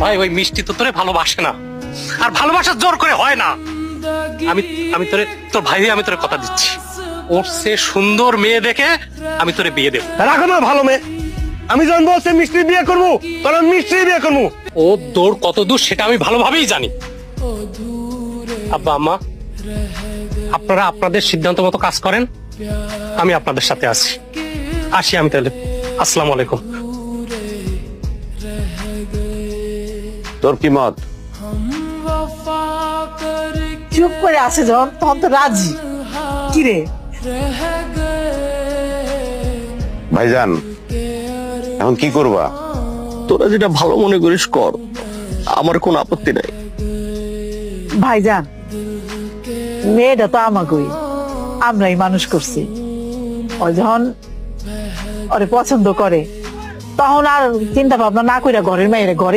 ভাই ওই মিষ্টি তো তোরে ভালোবাসে না, আর ভালোবাসা জোর করে হয় না। আমি আমি তোরে, তোর ভাই আমি তোরে কথা দিচ্ছি, ওর সে সুন্দর মেয়ে দেখে আমি তোরে বিয়ে দেব। রাখো না ভালো মেয়ে, আমি যখন বলছি মিষ্টি বিয়ে করবো তখন মিষ্টি বিয়ে করবো। ও দৌড় কত দূর সেটা আমি ভালোভাবেই জানি। আব্বা আম্মা, আপনারা আপনাদের সিদ্ধান্ত মতো কাজ করেন, আমি আপনাদের সাথে আছি। আসি আমি তাহলে, আসসালামু আলাইকুম। তোর কি মত? চুপ করে আসে যখন তখন তো রাজি। কিরে ভাইজান এখন কি করবা? তোরা যেটা ভালো মনে করিস কর, আমার কোনো আপত্তি নাই। ভাইজান, মেয়েটা তো আমাকেই, আমরাই মানুষ করছি। ও যখন ওরে পছন্দ করে তখন আর চিন্তা ভাবনা না কইরা ঘরের মেয়েরে ঘরে